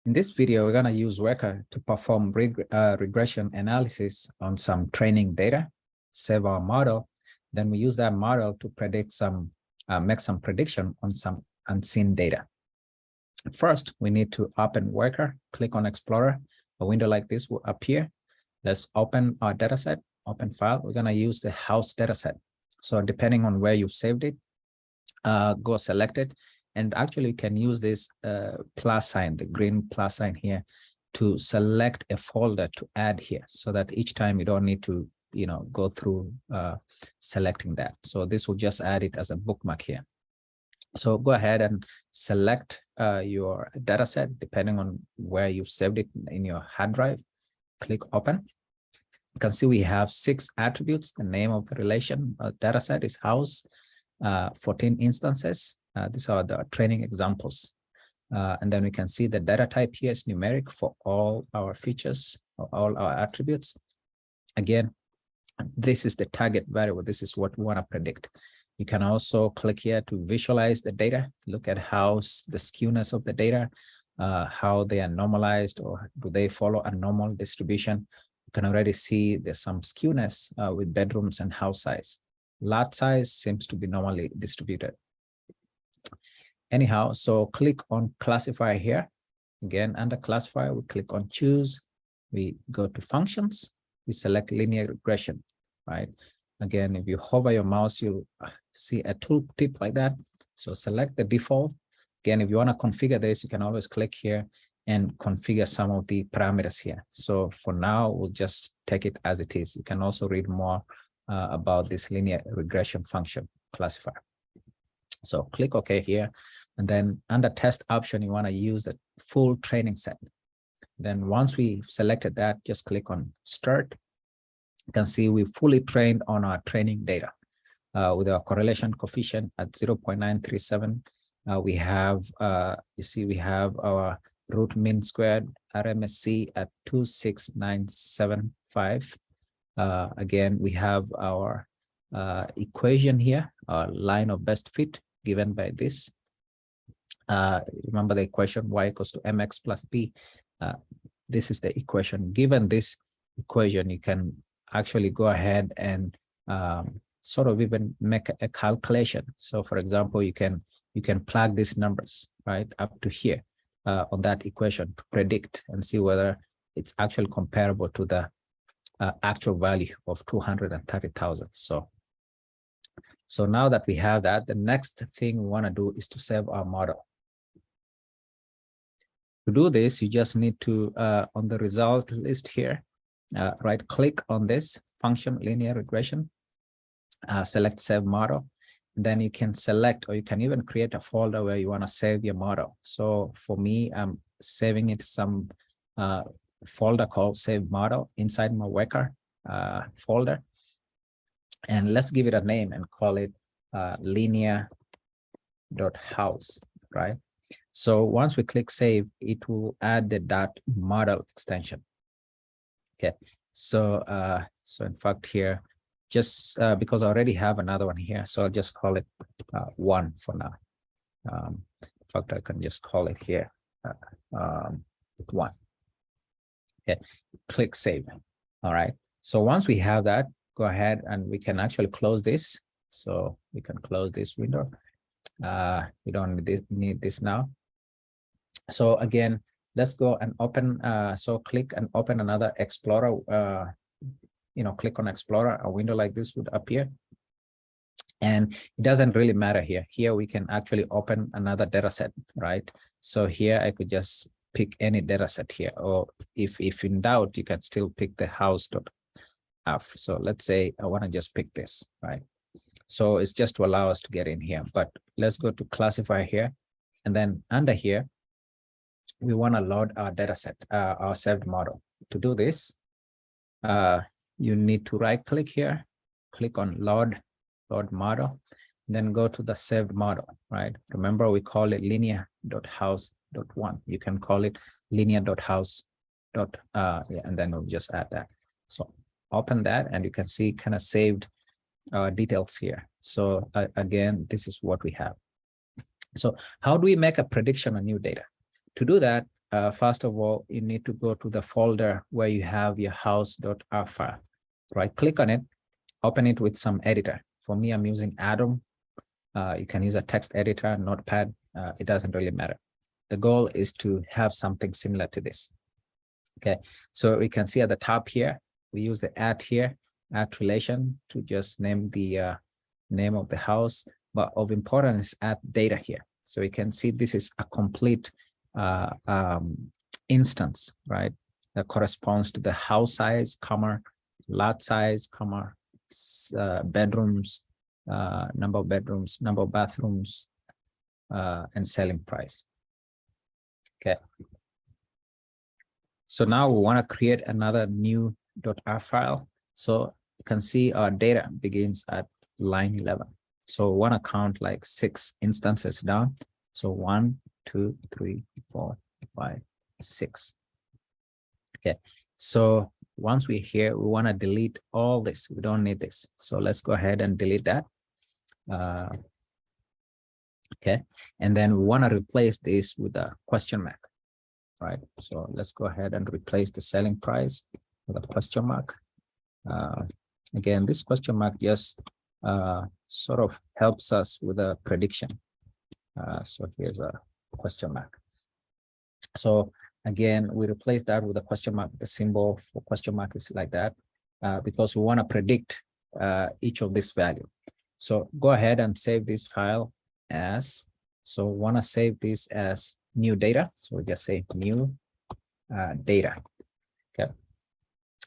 In this video, we're going to use Weka to perform regression analysis on some training data, save our model. Then we use that model to predict make some prediction on some unseen data. First, we need to open Weka, click on Explorer. A window like this will appear. Let's open our dataset, open file. We're going to use the house dataset. So depending on where you've saved it, go select it. And actually, you can use this plus sign, the green plus sign here, to select a folder to add here, so that each time you don't need to, go through selecting that. So this will just add it as a bookmark here. So go ahead and select your data set, depending on where you saved it in your hard drive. Click open. You can see we have 6 attributes. The name of the relation data set is house, 14 instances. These are the training examples. And then we can see the data type here is numeric for all our features, all our attributes. Again, this is the target variable. This is what we want to predict. You can also click here to visualize the data, look at how the skewness of the data, how they are normalized, or do they follow a normal distribution. You can already see there's some skewness with bedrooms and house size. Lot size seems to be normally distributed. Anyhow, so click on classify here. Again, under classify, we click on choose. We go to functions. We select linear regression, right? Again, if you hover your mouse, you'll see a tooltip like that. So select the default. Again, if you want to configure this, you can always click here and configure some of the parameters here. So for now, we'll just take it as it is. You can also read more about this linear regression function classifier. So click OK here, and then under test option, you want to use the full training set. Then once we've selected that, just click on start. You can see we fully trained on our training data with our correlation coefficient at 0.937. We have, you see, we have our root mean squared RMSC at 26975. Again, we have our equation here, our line of best fit given by this. Remember the equation y equals to mx plus b. This is the equation. Given this equation, you can actually go ahead and sort of even make a calculation. So for example, you can plug these numbers right up to here on that equation to predict and see whether it's actually comparable to the actual value of 230,000. So now that we have that, the next thing we want to do is to save our model. To do this, you just need to, on the result list here, right click on this function linear regression, select save model. Then you can select, or you can even create a folder where you want to save your model. So for me, I'm saving it some folder called save model inside my Weka folder. And let's give it a name and call it linear.house, right? So once we click save, it will add the .model extension. Okay, so so in fact here, just because I already have another one here, so I'll just call it 1 for now. In fact, I can just call it here 1. Okay, click save. All right, so once we have that, go ahead and we can actually close this. So we can close this window. We don't need this now. So again, let's go and open. So click and open another Explorer. Click on Explorer. A window like this would appear. And it doesn't really matter here. Here we can actually open another data set, right? So here I could just pick any data set here. Or if in doubt, you can still pick the house.f. So let's say I want to just pick this, right? So it's just to allow us to get in here. But let's go to classify here. And then under here, we want to load our data set, our saved model. To do this, you need to right click here, click on load model, then go to the saved model, right? Remember, we call it linear.house.1. You can call it linear.house. And then we'll just add that. So open that, and you can see kind of saved details here. So again, this is what we have. So how do we make a prediction on new data? To do that, first of all, you need to go to the folder where you have your house.r file. Right, click on it, open it with some editor. For me, I'm using Atom. You can use a text editor, Notepad. It doesn't really matter. The goal is to have something similar to this. Okay, so we can see at the top here, we use the at here, at relation to just name the name of the house, but of importance is add data here. So we can see this is a complete instance, right? That corresponds to the house size, comma, lot size, comma, bedrooms, number of bedrooms, number of bathrooms, and selling price. Okay. So now we want to create another new .r file. So you can see our data begins at line 11. So we want to count like 6 instances down. So 1, 2, 3, 4, 5, 6. Okay. So once we're here, we want to delete all this. We don't need this. So let's go ahead and delete that. Okay. And then we want to replace this with a question mark. Right. So let's go ahead and replace the selling price with a question mark. Again, this question mark just sort of helps us with a prediction. So here's a question mark. So again, we replace that with a question mark. The symbol for question mark is like that because we want to predict each of this value. So go ahead and save this file as, so we want to save this as new data. So we just say new data. Okay.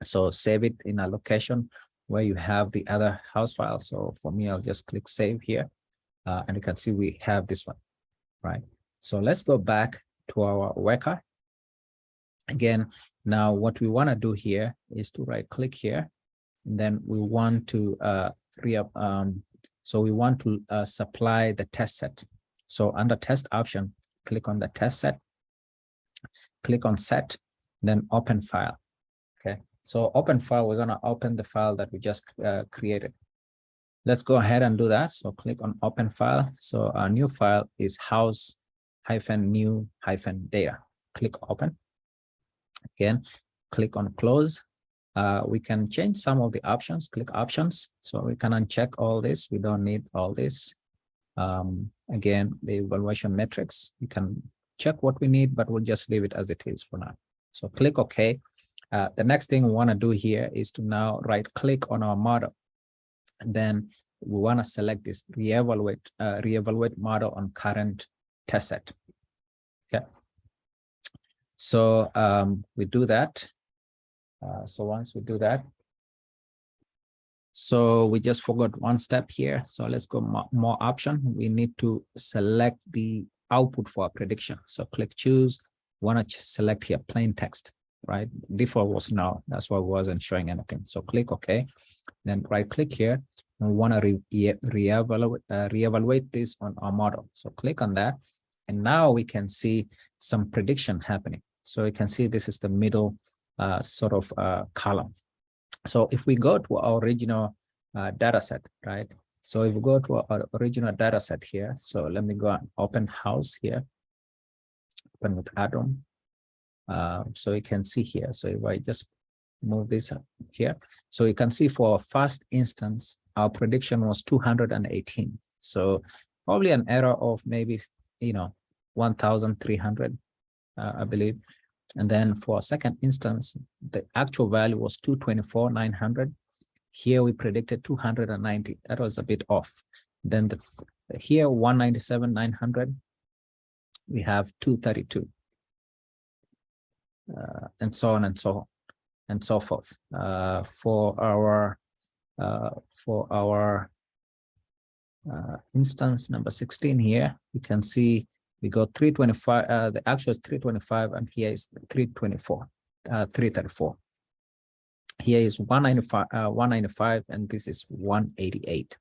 So save it in a location where you have the other house file. So for me, I'll just click save here. And you can see we have this one, right? So let's go back to our Weka. Again, now what we want to do here is to right click here. And then we want to so we want to supply the test set. So under test option, click on the test set, click on set, then open file. Okay, so open file, we're going to open the file that we just created. Let's go ahead and do that. So click on open file. So our new file is house-new-data. Click open. Again, click on close. We can change some of the options. Click options. So we can uncheck all this. We don't need all this. Again, the evaluation metrics, you can check what we need, but we'll just leave it as it is for now. So click OK. The next thing we want to do here is to now right click on our model. And then we want to select this reevaluate model on current test set. Okay. So we do that. So once we do that, so we just forgot one step here. So let's go more option. We need to select the output for our prediction. So click choose. Want to select here plain text, right? Default was no. That's why it wasn't showing anything. So click OK. Then right click here. And we want to reevaluate this on our model. So click on that. And now we can see some prediction happening. So you can see this is the middle sort of column. So if we go to our original data set, right? So if we go to our original data set here, so let me go and open house here, open with Atom. So you can see here. So if I just move this up here, so you can see for our first instance, our prediction was 218. So probably an error of maybe, 1,300, I believe. And then for a second instance, the actual value was 224,900. Here we predicted 290. That was a bit off. Then here 197,900. We have 232, and so on and so forth. For our instance number 16 here, you can see we got 325. The actual is 325, and here is 334. Here is 195, and this is 188,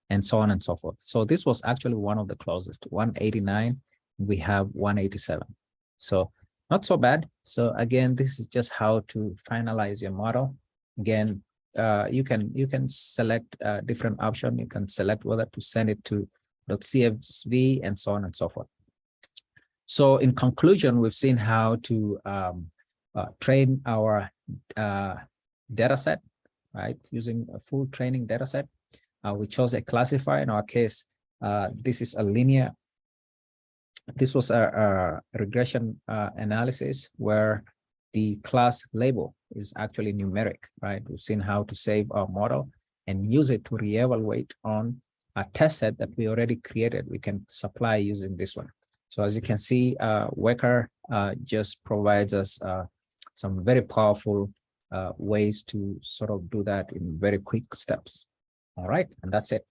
and so on and so forth. So this was actually one of the closest. 189. We have 187. So not so bad. So again, this is just how to finalize your model. Again, you can select a different option. You can select whether to send it to .csv and so on and so forth. So in conclusion, we've seen how to train our data set, right? Using a full training data set. We chose a classifier. In our case, this is a linear. This was a regression analysis where the class label is actually numeric, right? We've seen how to save our model and use it to reevaluate on a test set that we already created. We can supply using this one. So as you can see, Weka just provides us some very powerful ways to sort of do that in very quick steps. All right, and that's it.